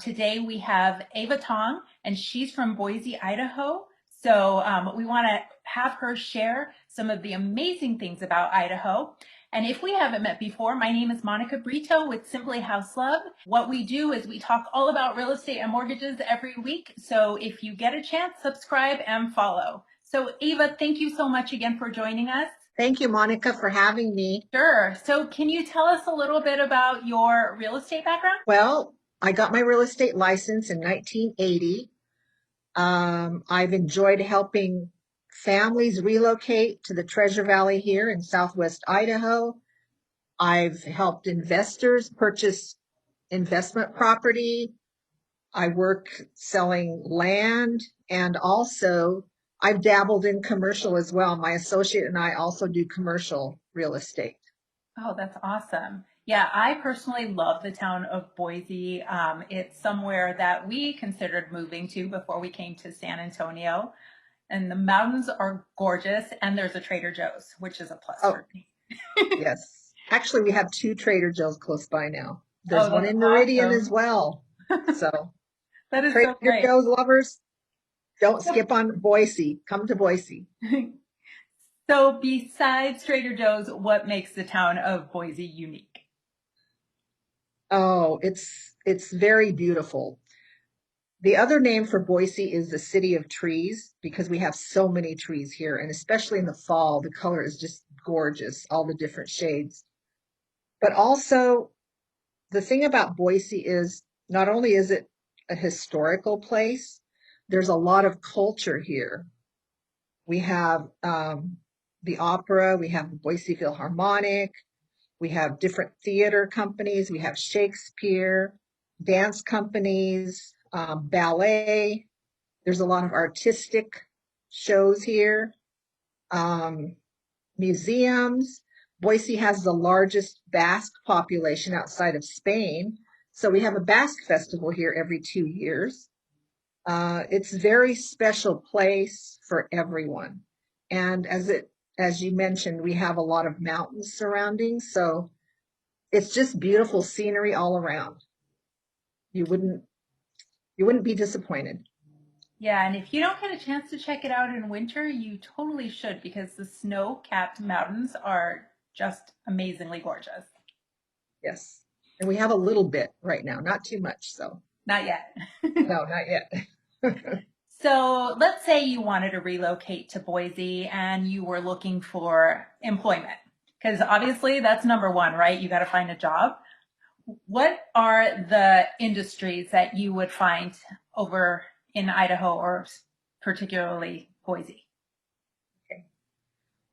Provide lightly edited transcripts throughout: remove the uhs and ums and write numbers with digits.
Today we have Ava Tong, and she's from Boise, Idaho. So we want to have her share some of the amazing things about Idaho. And if we haven't met before, my name is Monica Brito with Simply House Love. What we do is we talk all about real estate and mortgages every week. So if you get a chance, subscribe and follow. So Ava, thank you so much again for joining us. Thank you, Monica, for having me. Sure. So can you tell us a little bit about your real estate background? Well, I got my real estate license in 1980. I've enjoyed helping families relocate to the Treasure Valley here in Southwest Idaho. I've helped investors purchase investment property. I work selling land, and also I've dabbled in commercial as well. My associate and I also do commercial real estate. Oh, that's awesome. Yeah, I personally love the town of Boise. It's somewhere that we considered moving to before we came to San Antonio. And the mountains are gorgeous, and there's a Trader Joe's, which is a plus Oh, for me. yes. Actually, we have two Trader Joe's close by now. There's Oh, one that's in Meridian as awesome. well. So, That is so Trader great. Joe's lovers, don't skip on Boise. Come to Boise. So, besides Trader Joe's, what makes the town of Boise unique? Oh, it's very beautiful. The other name for Boise is the city of trees because we have so many trees here, and especially in the fall, the color is just gorgeous, all the different shades. But also, the thing about Boise is not only is it a historical place, there's a lot of culture here. We have the opera, we have the Boise Philharmonic, we have different theater companies, we have Shakespeare, dance companies, ballet. There's a lot of artistic shows here, um, museums. Boise has the largest Basque population outside of Spain. So we have a Basque festival here every 2 years. It's a very special place for everyone. And as you mentioned, we have a lot of mountains surrounding, so it's just beautiful scenery all around. You wouldn't be disappointed. Yeah, and if you don't get a chance to check it out in winter, you totally should because the snow-capped mountains are just amazingly gorgeous. Yes. And we have a little bit right now, not too much, so Not yet. no, not yet. So let's say you wanted to relocate to Boise and you were looking for employment, because obviously that's number one, right? You got to find a job. What are the industries that you would find over in Idaho or particularly Boise?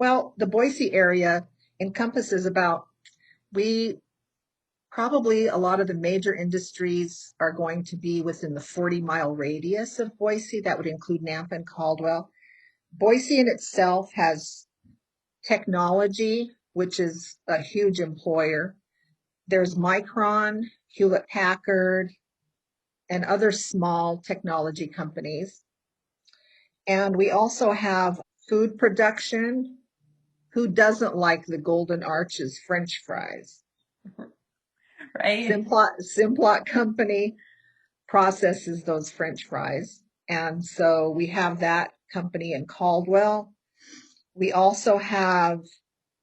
Well, the Boise area encompasses we probably a lot of the major industries are going to be within the 40-mile radius of Boise. That would include Nampa and Caldwell. Boise in itself has technology, which is a huge employer. There's Micron, Hewlett Packard, and other small technology companies. And we also have food production. Who doesn't like the Golden Arches French fries? Right? Simplot Company processes those French fries. And so we have that company in Caldwell. We also have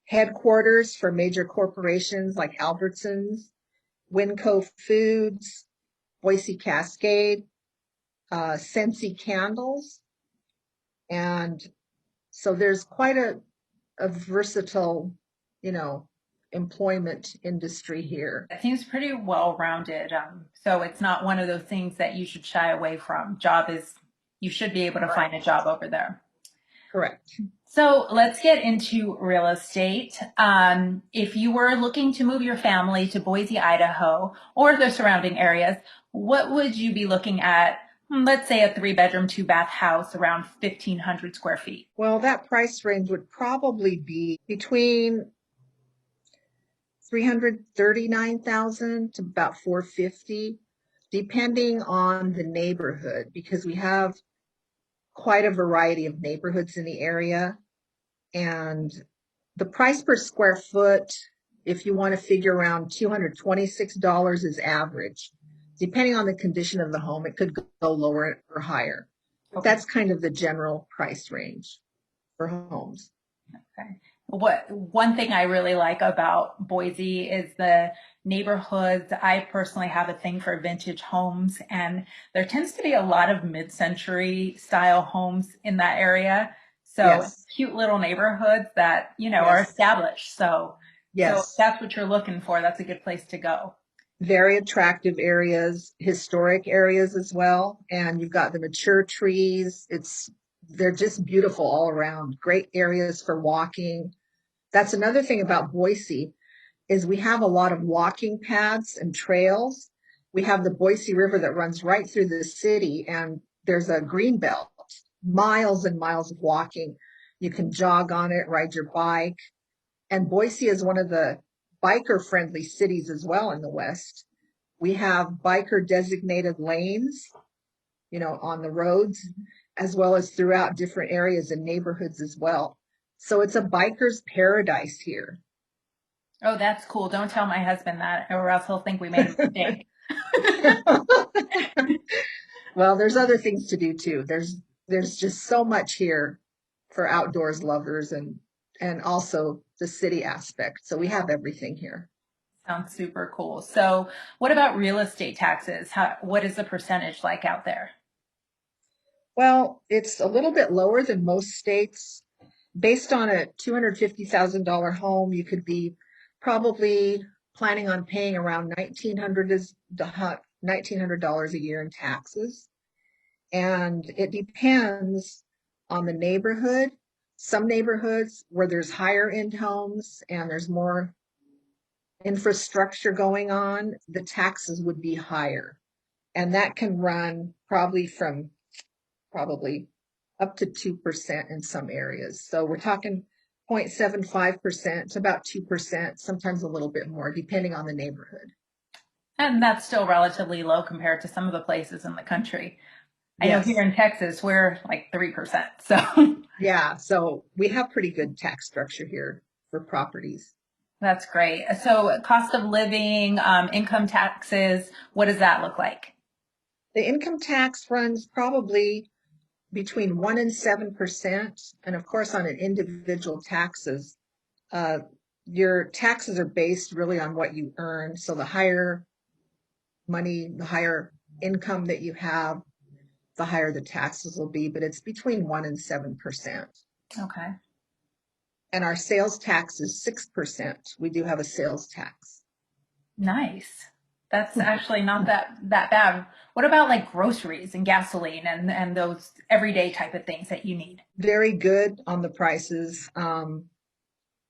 headquarters for major corporations like Albertsons, Winco Foods, Boise Cascade, Scentsy Candles. And so there's quite a versatile, you know, employment industry here. It seems pretty well rounded. So it's not one of those things that you should shy away from. You should be able to find a job over there. Correct. So let's get into real estate. If you were looking to move your family to Boise, Idaho, or the surrounding areas, what would you be looking at? Let's say a 3-bedroom, 2-bath house around 1,500 square feet. Well, that price range would probably be between 339,000 to about 450, depending on the neighborhood, because we have quite a variety of neighborhoods in the area. And the price per square foot, if you want to figure around $226 is average. Depending on the condition of the home, it could go lower or higher. But Okay. that's kind of the general price range for homes. Okay. One thing I really like about Boise is the neighborhoods. I personally have a thing for vintage homes, and there tends to be a lot of mid-century style homes in that area. So Yes, cute little neighborhoods that, are yes, established. So if yes. that's what you're looking for, that's a good place to go. Very attractive areas, historic areas as well. And you've got the mature trees. They're just beautiful all around. Great areas for walking. That's another thing about Boise is we have a lot of walking paths and trails. We have the Boise River that runs right through the city, and there's a green belt, miles and miles of walking. You can jog on it, ride your bike. And Boise is one of the biker friendly cities as well in the West. We have biker designated lanes, on the roads, as well as throughout different areas and neighborhoods as well. So it's a biker's paradise here. Oh, that's cool. Don't tell my husband that, or else he'll think we made a mistake. Well, there's other things to do too. There's just so much here for outdoors lovers and also the city aspect. So we have everything here. Sounds super cool. So, what about real estate taxes? What is the percentage like out there? Well, it's a little bit lower than most states. Based on a $250,000 home, you could be probably planning on paying around $1,900 a year in taxes. And it depends on the neighborhood. Some neighborhoods where there's higher end homes and there's more infrastructure going on, the taxes would be higher. And that can run probably up to 2% in some areas. So we're talking 0.75% to about 2%, sometimes a little bit more, depending on the neighborhood. And that's still relatively low compared to some of the places in the country. I know here Yes. in Texas, we're like 3%. So, Yeah. So we have pretty good tax structure here for properties. that's great. So, cost of living, income taxes, what does that look like? The income tax runs probably between 1% and 7%. And of course, on an individual taxes, uh, your taxes are based really on what you earn. So the higher money, the higher income that you have, the higher the taxes will be, but it's between 1% and 7%. Okay. And our sales tax is 6%. We do have a sales tax. Nice. That's actually not that bad. What about like groceries and gasoline and those everyday type of things that you need? Very good on the prices,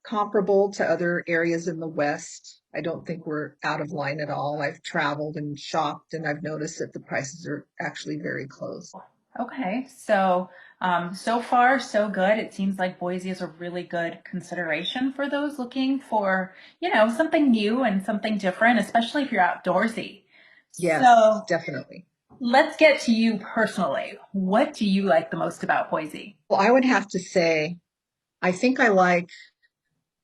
comparable to other areas in the West. I don't think we're out of line at all. I've traveled and shopped and I've noticed that the prices are actually very close. Okay, so far so good. It seems like Boise is a really good consideration for those looking for, something new and something different, especially if you're outdoorsy. Yes, So definitely. let's get to you personally. What do you like the most about Boise? Well, I would have to say, I think I like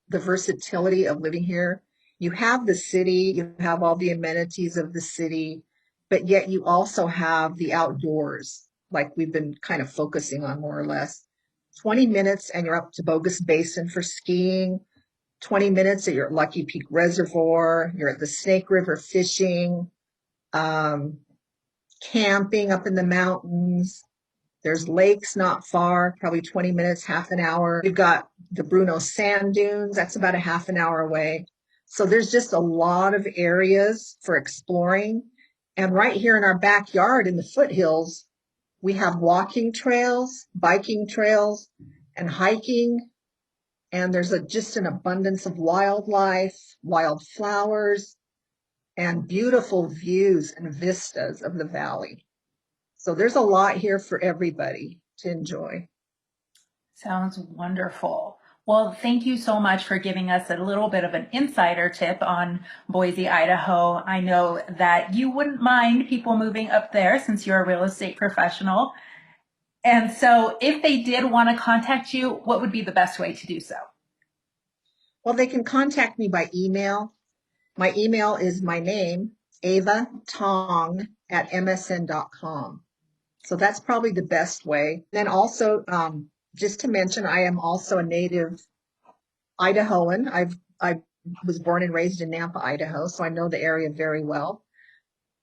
the versatility of living here. You have the city, you have all the amenities of the city, but yet you also have the outdoors, like we've been kind of focusing on more or less. 20 minutes and you're up to Bogus Basin for skiing. 20 minutes and you're at Lucky Peak Reservoir. You're at the Snake River fishing, um, camping up in the mountains. There's lakes not far, probably 20 minutes, half an hour. We've got the Bruno Sand Dunes, that's about a half an hour away. So there's just a lot of areas for exploring. And right here in our backyard in the foothills, we have walking trails, biking trails, and hiking. And there's just an abundance of wildlife, wildflowers, and beautiful views and vistas of the valley. So there's a lot here for everybody to enjoy. Sounds wonderful. Well, thank you so much for giving us a little bit of an insider tip on Boise, Idaho. I know that you wouldn't mind people moving up there since you're a real estate professional. And so, if they did want to contact you, what would be the best way to do so? Well, they can contact me by email. My email is my name, Ava Tong at msn.com. So that's probably the best way. Then also, just to mention, I am also a native Idahoan. I was born and raised in Nampa, Idaho, so I know the area very well.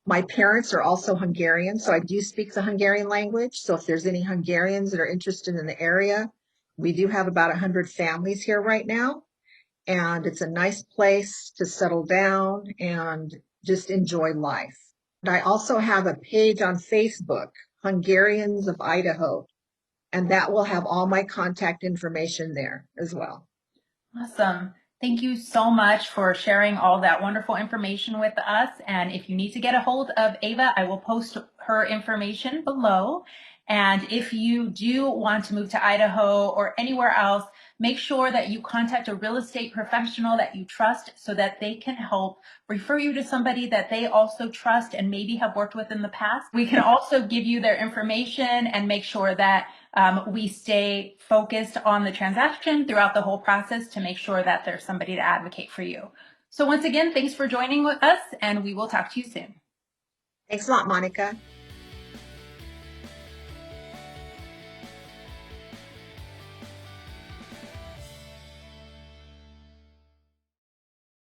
My parents are also Hungarian, so I do speak the Hungarian language. So if there's any Hungarians that are interested in the area, we do have about 100 families here right now, and it's a nice place to settle down and just enjoy life. And I also have a page on Facebook, Hungarians of Idaho, and that will have all my contact information there as well. Awesome. Thank you so much for sharing all that wonderful information with us. And if you need to get a hold of Ava, I will post her information below. And if you do want to move to Idaho or anywhere else, make sure that you contact a real estate professional that you trust so that they can help refer you to somebody that they also trust and maybe have worked with in the past. We can also give you their information and make sure that we stay focused on the transaction throughout the whole process to make sure that there's somebody to advocate for you. So once again, thanks for joining with us, and we will talk to you soon. Thanks a lot, Monica.